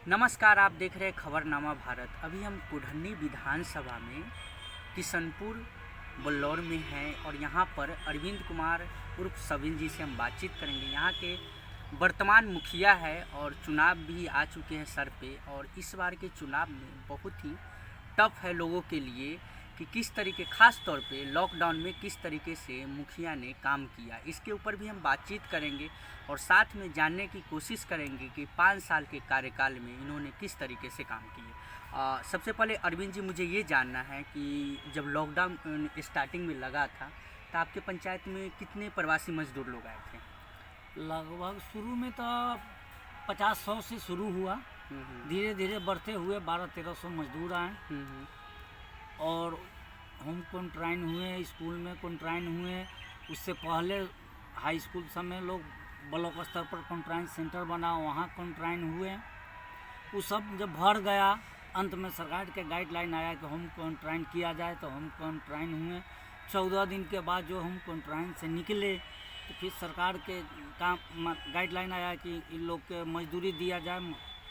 नमस्कार, आप देख रहे हैं खबरनामा भारत। अभी हम कुढ़नी विधानसभा में किशनपुर बल्लौर में हैं और यहाँ पर अरविंद कुमार उर्फ सविन जी से हम बातचीत करेंगे। यहाँ के वर्तमान मुखिया है और चुनाव भी आ चुके हैं सर पे, और इस बार के चुनाव में बहुत ही टफ है लोगों के लिए कि किस तरीके, ख़ास तौर पे लॉकडाउन में किस तरीके से मुखिया ने काम किया, इसके ऊपर भी हम बातचीत करेंगे और साथ में जानने की कोशिश करेंगे कि 5 साल के कार्यकाल में इन्होंने किस तरीके से काम किए। सबसे पहले अरविंद जी, मुझे ये जानना है कि जब लॉकडाउन स्टार्टिंग में लगा था तो आपके पंचायत में कितने प्रवासी मजदूर लोग आए थे? लगभग शुरू में तो 50-100 से शुरू हुआ, धीरे धीरे बढ़ते हुए 1200-1300 मजदूर आए और हम कॉन्ट्राइन हुए, स्कूल में कॉन्ट्राइन हुए। उससे पहले हाई स्कूल सब में लोग ब्लॉक स्तर पर कॉन्ट्राइन सेंटर बना, वहाँ कॉन्ट्राइन हुए। वो सब जब भर गया, अंत में सरकार के गाइडलाइन आया कि हम कॉन्ट्राइन किया जाए, तो हम कॉन्ट्राइन हुए। 14 दिन के बाद जो हम कॉन्ट्राइन से निकले तो फिर सरकार के काम गाइडलाइन आया कि इन लोग के मजदूरी दिया जाए,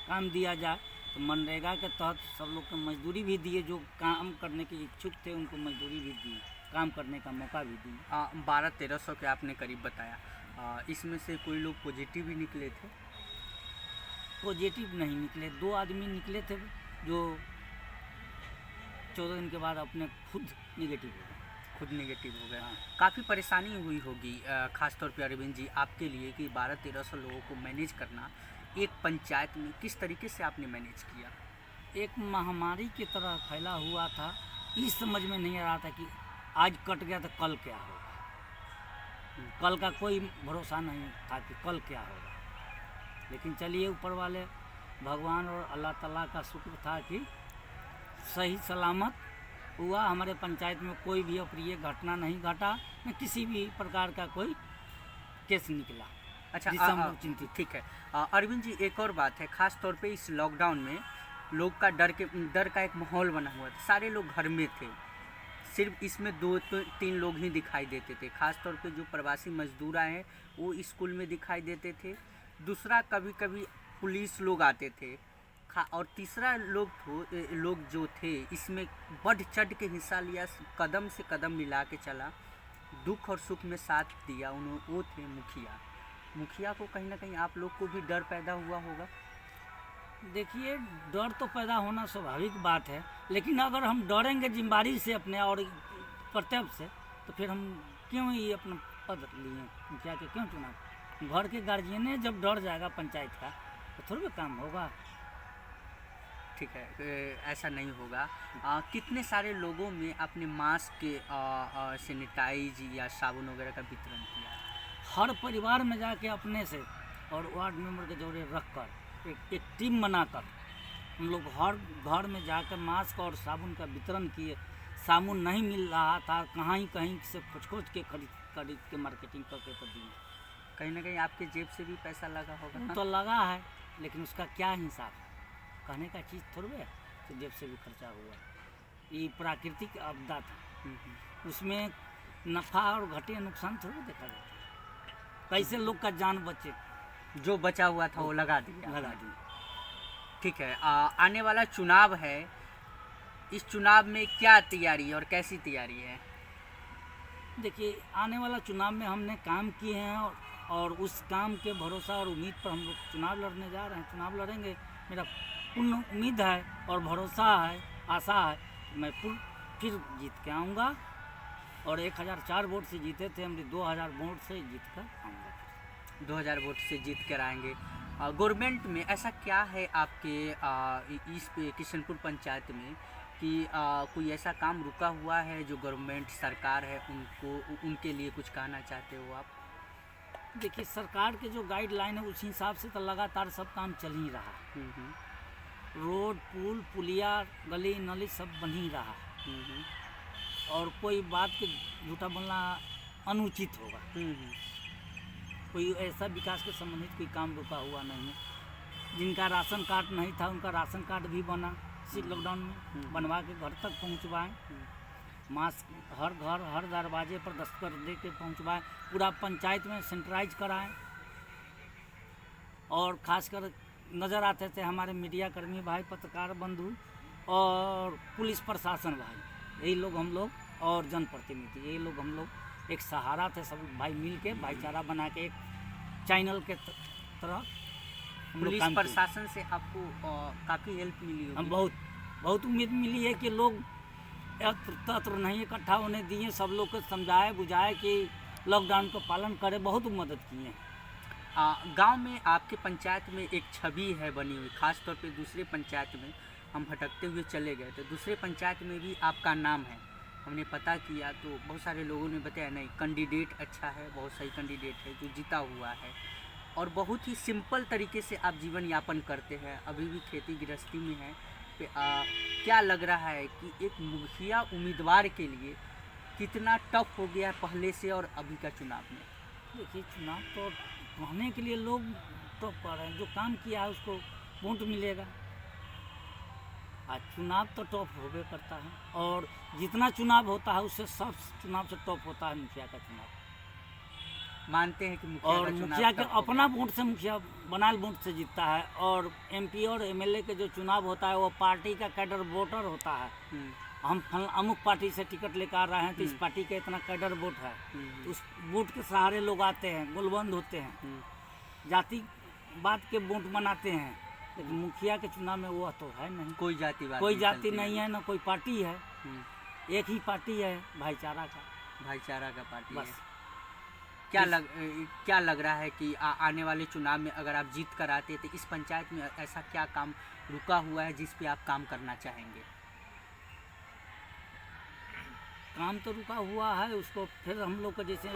काम दिया जाए। तो मनरेगा के तहत सब लोग को मजदूरी भी दिए, जो काम करने के इच्छुक थे उनको मजदूरी भी दी, काम करने का मौका भी दी। 1200-1300 के आपने करीब बताया, इसमें से कोई लोग पॉजिटिव भी निकले थे? पॉजिटिव नहीं निकले, 2 आदमी निकले थे जो 14 दिन के बाद अपने खुद निगेटिव हो गए। खुद नेगेटिव हो गया। काफ़ी परेशानी हुई होगी ख़ास तौर पे अरविंद जी आपके लिए कि 1200-1300 लोगों को मैनेज करना एक पंचायत में, किस तरीके से आपने मैनेज किया? एक महामारी की तरह फैला हुआ था, इस समझ में नहीं आ रहा था कि आज कट गया तो कल क्या होगा। कल का कोई भरोसा नहीं था कि कल क्या होगा। लेकिन चलिए, ऊपर वाले भगवान और अल्लाह ताला का शुक्र था कि सही सलामत हुआ। हमारे पंचायत में कोई भी अप्रिय घटना नहीं घटा, न किसी भी प्रकार का कोई केस निकला। अच्छा, जिससे हम लोग चिंतित। ठीक है। अरविंद जी, एक और बात है, ख़ास तौर पे इस लॉकडाउन में लोग का डर का एक माहौल बना हुआ था। सारे लोग घर में थे, सिर्फ इसमें 2-3 लोग ही दिखाई देते थे। ख़ास तौर पे जो प्रवासी मजदूर आए हैं वो स्कूल में दिखाई देते थे। दूसरा, कभी कभी पुलिस लोग आते थे, और तीसरा लोग जो थे इसमें बढ़ चढ़ के हिस्सा लिया, कदम से कदम मिला के चला, दुख और सुख में साथ दिया, वो थे मुखिया। मुखिया को कहीं ना कहीं आप लोग को भी डर पैदा हुआ होगा? देखिए, डर तो पैदा होना स्वाभाविक बात है, लेकिन अगर हम डरेंगे जिम्मेदारी से अपने और कर्तव्य से, तो फिर हम क्यों ही अपना पद लिए, मुखिया के क्यों चुना? घर के गार्जियन जब डर जाएगा पंचायत का, तो थोड़ा काम होगा। ठीक है, ऐसा नहीं होगा। कितने सारे लोगों में आपने मास्क के सैनिटाइज या साबुन वगैरह का वितरण किया? हर परिवार में जाके अपने से और वार्ड मेंबर के जोड़े रखकर एक टीम बनाकर हम लोग हर घर में जाकर मास्क और साबुन का वितरण किए। साबुन नहीं मिल रहा था, कहीं से खोज के खरीद के मार्केटिंग करके तो दिए। कहीं ना कहीं आपके जेब से भी पैसा लगा होगा? तो लगा है, लेकिन उसका क्या हिसाब है? कहने का चीज़ थोड़ी है तो जेब से भी खर्चा हुआ। ये प्राकृतिक आपदा था, उसमें नफ़ा और घटे नुकसान थोड़ी देखा जाता है। कैसे लोग का जान बचे, जो बचा हुआ था वो लगा दिया। ठीक है। आने वाला चुनाव है, इस चुनाव में क्या तैयारी और कैसी तैयारी है? देखिए, आने वाला चुनाव में हमने काम किए हैं और उस काम के भरोसा और उम्मीद पर हम लोग चुनाव लड़ने जा रहे हैं। चुनाव लड़ेंगे, मेरा पूर्ण उम्मीद है और भरोसा है, आशा है, मैं फिर जीत के आऊँगा। और 1004 वोट से जीते थे, हम 2000 वोट से जीत कर आऊँगा। 2000 वोट से जीत कर आएंगे। गवर्नमेंट में ऐसा क्या है आपके इस किशनपुर पंचायत में कि कोई ऐसा काम रुका हुआ है जो गवर्नमेंट सरकार है उनके लिए कुछ कहना चाहते हो आप? देखिए, सरकार के जो गाइडलाइन है उस हिसाब से तो लगातार सब काम चल ही रहा। रोड, पुल, पुलिया, गली नाली सब बन ही रहा। और कोई बात के झूठा बोलना अनुचित होगा। कोई ऐसा विकास के संबंधित कोई काम रुका हुआ नहीं है। जिनका राशन कार्ड नहीं था उनका राशन कार्ड भी बना, इसी लॉकडाउन में बनवा के घर तक पहुंचवाएं। मास्क हर घर, हर दरवाजे पर दस्तखत दे के पहुँचवाएँ। पूरा पंचायत में सैनिटाइज कराएं। और ख़ासकर नज़र आते थे हमारे मीडिया कर्मी भाई, पत्रकार बंधु और पुलिस प्रशासन भाई, यही लोग हम लोग और जनप्रतिनिधि, यही लोग हम लोग एक सहारा थे, सब भाई मिल के भाईचारा बना के एक चैनल के तरह हम लोग पुलिस काम किए। प्रशासन से आपको काफ़ी हेल्प मिली हम होगी। बहुत उम्मीद मिली है कि लोग तत्र नहीं इकट्ठा होने दिए, सब लोग को समझाए बुझाए कि लॉकडाउन का पालन करें, बहुत मदद किए। गांव में आपके पंचायत में एक छवि है बनी हुई, खास तौर पे दूसरे पंचायत में हम भटकते हुए चले गए तो दूसरे पंचायत में भी आपका नाम है, हमने पता किया तो बहुत सारे लोगों ने बताया नहीं कैंडिडेट अच्छा है, बहुत सही कैंडिडेट है जो जीता हुआ है और बहुत ही सिंपल तरीके से आप जीवन यापन करते हैं, अभी भी खेती गृहस्थी में है। क्या लग रहा है कि एक मुखिया उम्मीदवार के लिए कितना टफ हो गया पहले से और अभी का चुनाव में? देखिए, चुनाव तो कहने के लिए लोग तो कर रहे हैं, जो काम किया है उसको वोट मिलेगा। आज चुनाव तो टॉप होबे करता है और जितना चुनाव होता है उससे सब चुनाव से टॉप होता है मुखिया का चुनाव। मानते हैं कि मुखिया और का चुनाव मुखिया के टफ हो अपना वोट से मुखिया बनाल वोट से जीतता है और एमपी और एमएलए के जो चुनाव होता है वो पार्टी का कैडर वोटर होता है। गया? हम अमुक पार्टी से टिकट लेकर आ रहे हैं तो इस पार्टी का इतना कैडर वोट है, तो उस वोट के सहारे लोग आते हैं, गोलबंद होते हैं, जाति बात के वोट बनाते हैं। लेकिन मुखिया के चुनाव में वो तो है नहीं, कोई जातिवाद कोई जाति चलती नहीं है, ना कोई पार्टी है, हम्म, एक ही पार्टी है भाईचारा का भाईचारा का पार्टी बस। है। क्या लग रहा है कि आने वाले चुनाव में अगर आप जीत कर आते तो इस पंचायत में ऐसा क्या काम रुका हुआ है जिस पे आप काम करना चाहेंगे? काम तो रुका हुआ है, उसको फिर हम लोग को जैसे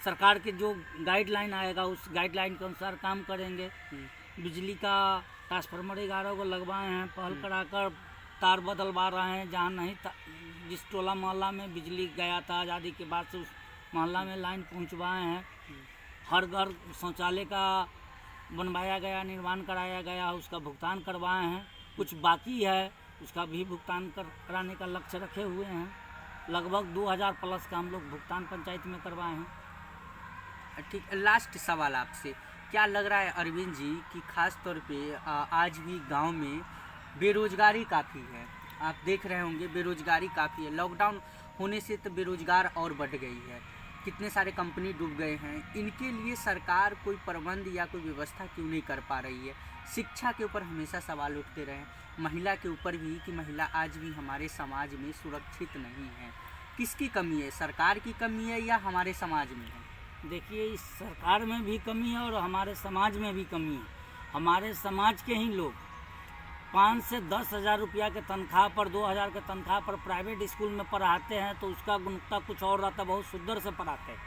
सरकार के जो गाइडलाइन आएगा उस गाइडलाइन के अनुसार काम करेंगे। बिजली का ट्रांसफार्मर 11 को लगवाए हैं, पहल कराकर तार बदलवा रहे हैं, जहाँ नहीं जिस टोला मोहल्ला में बिजली गया था आज़ादी के बाद से उस मोहल्ला में लाइन पहुंचवाए हैं। हर घर शौचालय का बनवाया गया, निर्माण कराया गया, उसका भुगतान करवाए हैं। कुछ बाकी है उसका भी भुगतान कराने का लक्ष्य रखे हुए हैं। लगभग 2000 प्लस का हम लोग भुगतान पंचायत में करवाए हैं। ठीक, लास्ट सवाल आपसे, क्या लग रहा है अरविंद जी कि खास तौर पे आज भी गांव में बेरोजगारी काफ़ी है? आप देख रहे होंगे बेरोजगारी काफ़ी है, लॉकडाउन होने से तो बेरोजगार और बढ़ गई है, कितने सारे कंपनी डूब गए हैं। इनके लिए सरकार कोई प्रबंध या कोई व्यवस्था क्यों नहीं कर पा रही है? शिक्षा के ऊपर हमेशा सवाल उठते रहे, महिला के ऊपर भी कि महिला आज भी हमारे समाज में सुरक्षित नहीं है। किसकी कमी है, सरकार की कमी है या हमारे समाज में है? देखिए, इस सरकार में भी कमी है और हमारे समाज में भी कमी है। हमारे समाज के ही लोग 5 से 10 हज़ार रुपया के तनख्वाह पर, 2000 के तनख्वाह पर प्राइवेट स्कूल में पढ़ाते हैं तो उसका गुणवत्ता कुछ और रहता है, बहुत सुंदर से पढ़ाते हैं।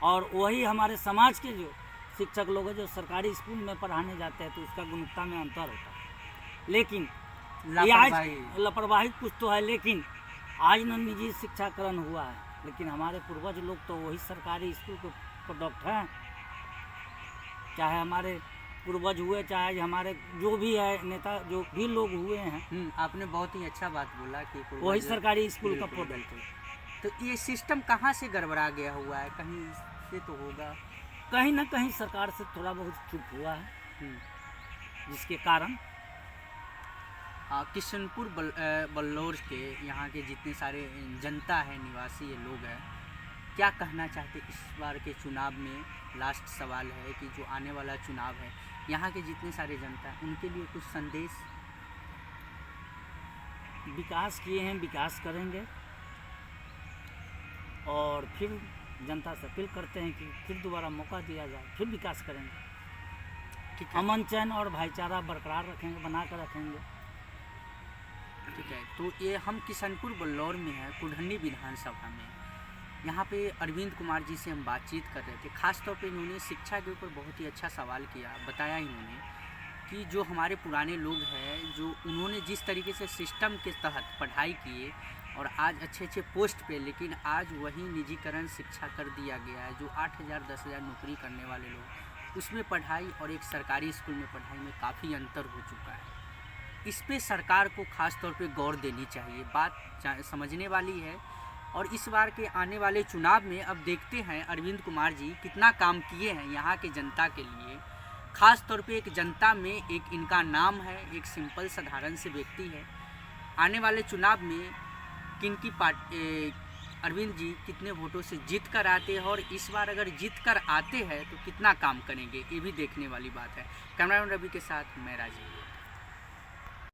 और वही हमारे समाज के जो शिक्षक लोग हैं जो सरकारी स्कूल में पढ़ाने जाते हैं तो उसका गुणवत्ता में अंतर होता है। लेकिन लापरवाही कुछ तो है, लेकिन आज न निजी शिक्षाकरण हुआ है, लेकिन हमारे पूर्वज लोग तो वही सरकारी स्कूल के प्रोडक्ट हैं। चाहे हमारे पूर्वज हुए, चाहे हमारे जो भी है नेता जो भी लोग हुए हैं, आपने बहुत ही अच्छा बात बोला कि वही सरकारी स्कूल का प्रोडक्ट है। तो ये सिस्टम कहाँ से गड़बड़ा गया हुआ है? कहीं से तो होगा, कहीं ना कहीं सरकार से थोड़ा बहुत चूक हुआ है, जिसके कारण किशनपुर बल्लौर के यहाँ के जितने सारे जनता है, निवासी ये लोग हैं, क्या कहना चाहते इस बार के चुनाव में? लास्ट सवाल है कि जो आने वाला चुनाव है, यहाँ के जितने सारे जनता है उनके लिए कुछ संदेश? विकास किए हैं, विकास करेंगे और फिर जनता से अपील करते हैं कि फिर दोबारा मौका दिया जाए, फिर विकास करेंगे। ठीक है, अमन चैन और भाईचारा बरकरार रखेंगे, बना कर रखेंगे। ठीक है। तो ये हम किशनपुर बल्लौर में हैं, कुढ़नी विधानसभा में। यहाँ पे अरविंद कुमार जी से हम बातचीत कर रहे थे। खास तौर पे इन्होंने शिक्षा के ऊपर बहुत ही अच्छा सवाल किया, बताया इन्होंने कि जो हमारे पुराने लोग हैं, जो उन्होंने जिस तरीके से सिस्टम के तहत पढ़ाई किए और आज अच्छे अच्छे पोस्ट पे, लेकिन आज वही निजीकरण शिक्षा कर दिया गया है। जो 8000 10,000 नौकरी करने वाले लोग, उसमें पढ़ाई और एक सरकारी स्कूल में पढ़ाई में काफ़ी अंतर हो चुका है। इस पे सरकार को खास तौर पे गौर देनी चाहिए, बात समझने वाली है। और इस बार के आने वाले चुनाव में अब देखते हैं अरविंद कुमार जी कितना काम किए हैं यहाँ के जनता के लिए। ख़ास तौर पे एक जनता में एक इनका नाम है, एक सिंपल साधारण से व्यक्ति है। आने वाले चुनाव में किनकी पार्टी, अरविंद जी कितने वोटों से जीत कर आते हैं और इस बार अगर जीत कर आते हैं तो कितना काम करेंगे, ये भी देखने वाली बात है। कैमरामैन रवि के साथ मैं राजीव।